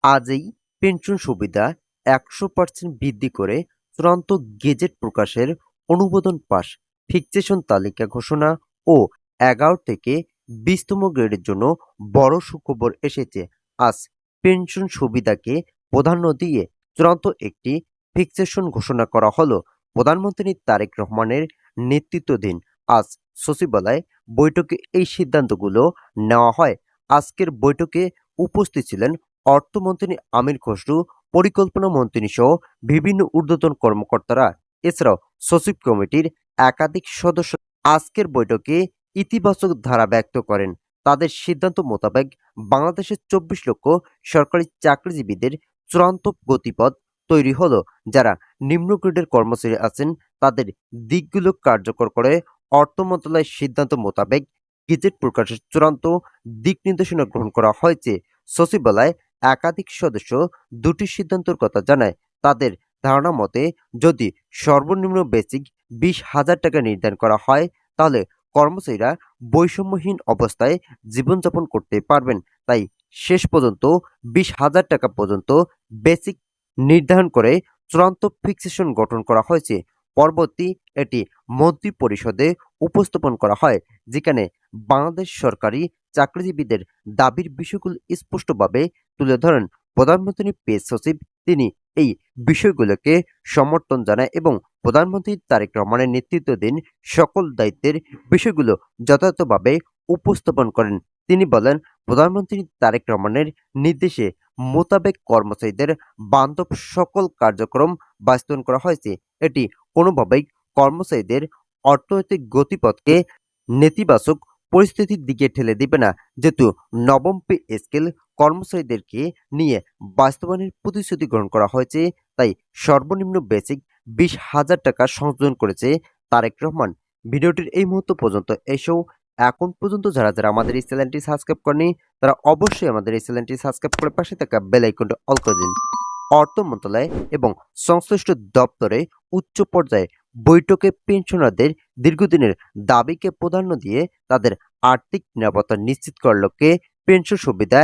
আজই পেনশন সুবিধা ১০০% বৃদ্ধি করে চূড়ান্ত গেজেট প্রকাশের অনুমোদন পাস, ফিক্সেশন তালিকা ঘোষণা ও ১১ থেকে ২০তম গ্রেডের জন্য বড় সুখবর এসেছে। আজ পেনশন সুবিধাকে প্রাধান্য দিয়ে চূড়ান্ত একটি ফিক্সেশন ঘোষণা করা হলো। প্রধানমন্ত্রী তারেক রহমানের নেতৃত্বাধীন আজ সচিবালয় বৈঠকে এই সিদ্ধান্তগুলো নেওয়া হয়। আজকের বৈঠকে উপস্থিত ছিলেন অর্থমন্ত্রী আমির খসরু, পরিকল্পনা মন্ত্রী সহ বিভিন্ন ঊর্ধ্বতন কর্মকর্তারা। এছাড়াও সচিব কমিটির একাধিক সদস্য আজকের বৈঠকে ইতিবাচক ধারা ব্যক্ত করেন। তাদের সিদ্ধান্ত মোতাবেক বাংলাদেশের ২৪ লক্ষ সরকারি চাকরিজীবীদের চূড়ান্ত গতিপথ তৈরি হলো। যারা নিম্ন গ্রেডের কর্মচারী আছেন তাদের দিকগুলো কার্যকর করে অর্থ মন্ত্রণালয়ের সিদ্ধান্ত মোতাবেক গেজেট প্রকাশের চূড়ান্ত দিক নির্দেশনা গ্রহণ করা হয়েছে। সচিবালয় একাধিক সদস্য দুটি সিদ্ধান্তের কথা জানায়। তাদের ধারণা মতে, যদি সর্বনিম্ন বেসিক ২০,০০০ টাকা নির্ধারণ করা হয় তাহলে কর্মচারীরা বৈষম্যহীন অবস্থায় জীবনযাপন করতে পারবেন। তাই শেষ পর্যন্ত ২০,০০০ টাকা পর্যন্ত বেসিক নির্ধারণ করে চূড়ান্ত ফিক্সেশন গঠন করা হয়েছে। পরবর্তী এটি মন্ত্রী পরিষদে উপস্থাপন করা হয়, যেখানে বাংলাদেশ সরকারি চাকরিজীবীদের দাবির বিষয়গুলো স্পষ্টভাবে তুলে ধরেন প্রধানমন্ত্রী পেজ সচিব। তিনি এই বিষয়গুলোকে সমর্থন জানায় এবং প্রধানমন্ত্রী তারেক রহমানের নেতৃত্বাধীন সকল দায়িত্বের বিষয়গুলো যথাযথভাবে উপস্থাপন করেন। তিনি বলেন, প্রধানমন্ত্রী তারেক রহমানের নির্দেশে মোতাবেক কর্মচারীদের বান্ধব সকল কার্যক্রম বাস্তবায়ন করা হয়েছে। এটি কোনোভাবেই কর্মচারীদের অর্থনৈতিক গতিপথকে নেতিবাচক পরিস্থিতির দিকে ঠেলে দিবে না, যেহেতু নবম পে স্কেল কর্মচারীদেরকে নিয়ে বাস্তবায়নের প্রতিশ্রুতি গ্রহণ করা হয়েছে। তাই সর্বনিম্ন বেসিক ২০,০০০ টাকা সংযোজন করেছে তারেক রহমান। ভিডিওটির এই মুহূর্ত পর্যন্ত এসেও এখন পর্যন্ত যারা যারা আমাদের এই চ্যানেলটি সাবস্ক্রাইব করেনি তারা অবশ্যই আমাদের এই চ্যানেলটি সাবস্ক্রাইব করে পাশে থাকা বেল আইকনটি অল করে দিন। অর্থ মন্ত্রণালয় এবং সংশ্লিষ্ট দপ্তরে উচ্চ পর্যায়ে বৈঠকে পেনশনারদের দীর্ঘদিনের দাবিকে প্রাধান্য দিয়ে তাদের আর্থিক নিরাপত্তা নিশ্চিত করার লক্ষ্যে পেনশন সুবিধা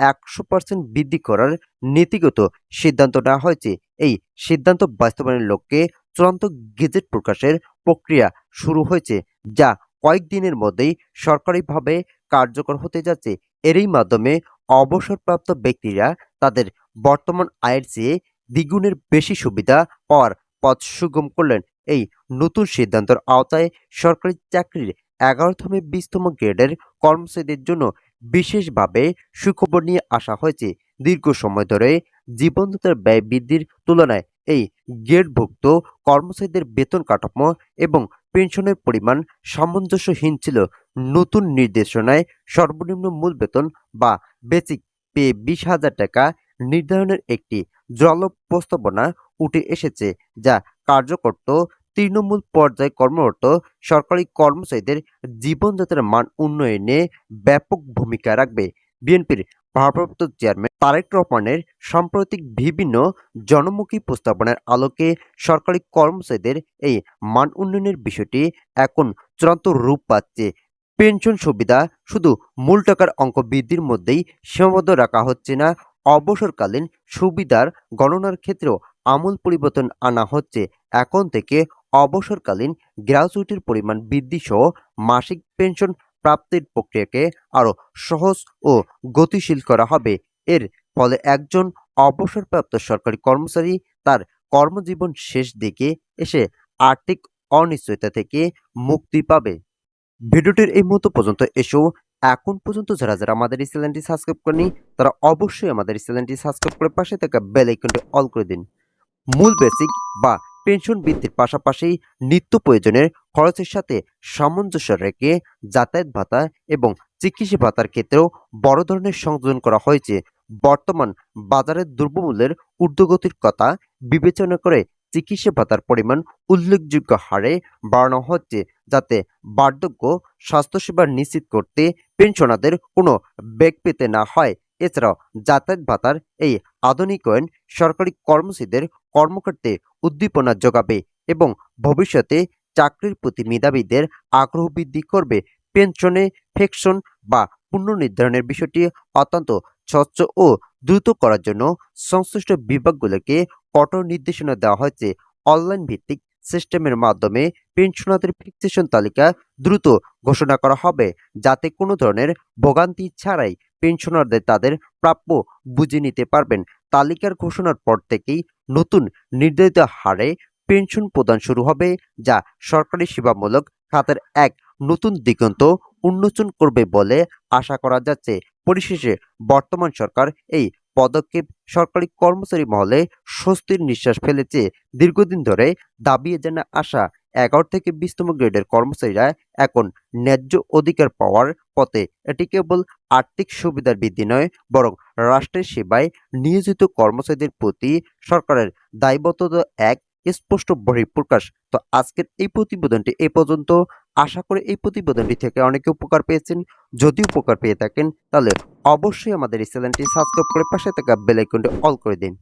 ১০০% বৃদ্ধি করার নীতিগত সিদ্ধান্ত নেওয়া হয়েছে। এই সিদ্ধান্ত বাস্তবায়নের লক্ষ্যে চূড়ান্ত গেজেট প্রকাশের প্রক্রিয়া শুরু হয়েছে, যা কয়েকদিনের মধ্যেই সরকারিভাবে কার্যকর হতে যাচ্ছে। এরই মাধ্যমে অবসরপ্রাপ্ত ব্যক্তিরা তাদের বর্তমান আয়ের চেয়ে দ্বিগুণের বেশি সুবিধা পাওয়ার পথ সুগম করলেন। এই নতুন সিদ্ধান্তের আওতায় সরকারি চাকরির ১১ থেকে ২০তম গ্রেডের কর্মচারীদের জন্য বিশেষভাবে সুখবর নিয়ে আসা হয়েছে। দীর্ঘ সময় ধরে জীবনযাত্রার ব্যয় বৃদ্ধির তুলনায় এই গ্রেডভুক্ত কর্মচারীদের বেতন কাঠামো এবং পেনশনের পরিমাণ সামঞ্জস্যহীন ছিল। নতুন নির্দেশনায় সর্বনিম্ন মূল বেতন বা বেসিক পে ২০,০০০ টাকা নির্ধারণের একটি জলপ প্রস্তাবনা উঠে এসেছে, যা কার্যকর তৃণমূল পর্যায়ে কর্মরত সরকারি কর্মচারীদের জীবনযাত্রার মান উন্নয়নে ব্যাপক ভূমিকা রাখবে। বিএনপির ভারপ্রাপ্ত চেয়ারম্যান তারেক রহমানের সাম্প্রতিক বিভিন্ন জনমুখী প্রস্তাবনার আলোকে সরকারি কর্মচারীদের এই মান উন্নয়নের বিষয়টি এখন চূড়ান্ত রূপ পাচ্ছে। পেনশন সুবিধা শুধু মূল টাকার অঙ্ক বৃদ্ধির মধ্যেই সীমাবদ্ধ রাখা হচ্ছে না, অবসরকালীন সুবিধার গণনার ক্ষেত্রেও আমূল পরিবর্তন আনা হচ্ছে। এখন থেকে অবসরকালীন গ্র্যাচুইটির পরিমাণ বৃদ্ধি সহ মাসিক পেনশন প্রাপ্তির প্রক্রিয়াকে আরও সহজ ও গতিশীল করা হবে। এর ফলে একজন অবসরপ্রাপ্ত সরকারি কর্মচারী তার কর্মজীবন শেষ দিকে এসে আর্থিক অনিশ্চয়তা থেকে মুক্তি পাবে। ভিডিওটির এই মুহূর্ত পর্যন্ত এসেও এখন পর্যন্ত যারা যারা আমাদের এই চ্যানেলটি সাবস্ক্রাইব করেনি তারা অবশ্যই আমাদের এই চ্যানেলটি সাবস্ক্রাইব করে পাশে থাকা বেল আইকনটি অল করে দিন। মূল বেসিক বা পেনশন বৃদ্ধির পাশাপাশি নিত্য প্রয়োজনের খরচের সাথে সামঞ্জস্য রেখে যাতায়াত ভাতা এবং চিকিৎসা ভাতার ক্ষেত্রেও বড় ধরনের সংযোজন করা হয়েছে। বর্তমান বাজারের দ্রব্যমূল্যের ঊর্ধ্বগতির কথা বিবেচনা করে চিকিৎসা ভাতার পরিমাণ উল্লেখযোগ্য হারে বাড়ানো হচ্ছে, যাতে বার্ধক্য স্বাস্থ্যসেবা নিশ্চিত করতে পেনশনারদের কোনো বেগ পেতে না হয়। এছাড়াও যাতায়াত ভাতার এই আধুনিকায়ন সরকারি কর্মচারীদের কর্মক্ষেত্রে উদ্দীপনা যোগাবে এবং ভবিষ্যতে চাকরির প্রতি মেধাবীদের আগ্রহ বৃদ্ধি করবে। পেনশনে ফ্লেক্সন বা পুনর্নির্ধারণের বিষয়টি অত্যন্ত স্বচ্ছ ও দ্রুত করার জন্য সংশ্লিষ্ট বিভাগগুলোকে কঠোর নির্দেশনা দেওয়া হয়েছে। অনলাইন ভিত্তিক সিস্টেমের মাধ্যমে পেনশনারদের ফিক্সেশন তালিকা দ্রুত ঘোষণা করা হবে, যাতে কোনো ধরনের ভোগান্তি ছাড়াই পেনশনারদের তাদের প্রাপ্য বুঝে নিতে পারবেন। তালিকার ঘোষণার পর থেকেই নতুন নির্ধারিত হারে পেনশন প্রদান শুরু হবে, যা সরকারি সেবামূলক খাতের এক নতুন দিগন্ত উন্মোচন করবে বলে আশা করা যাচ্ছে। পরিশেষে বর্তমান সরকার এই পদক্ষেপ সরকারি কর্মচারী মহলে স্বস্তির নিঃশ্বাস ফেলেছে। দীর্ঘদিন ধরে দাবিয়ে জানা আসা ১১ থেকে ২০তম গ্রেডের কর্মচারীরা এখন ন্যায্য অধিকার পাওয়ার পথে। এটি কেবল আর্থিক সুবিধার বৃদ্ধি নয়, বরং রাষ্ট্রের সেবায় নিয়োজিত কর্মচারীদের প্রতি সরকারের দায়বদ্ধতা এক স্পষ্ট বহিঃপ্রকাশ। তো আজকের এই প্রতিবেদনটি এই পর্যন্ত। আশা করি এই প্রতিবেদনটি থেকে অনেকে উপকার পেয়েছেন। যদি উপকার পেয়ে থাকেন তাহলে অবশ্যই আমাদের এই চ্যানেলটি সাবস্ক্রাইব করে পাশে থাকা বেল আইকনটি অল করে দিন।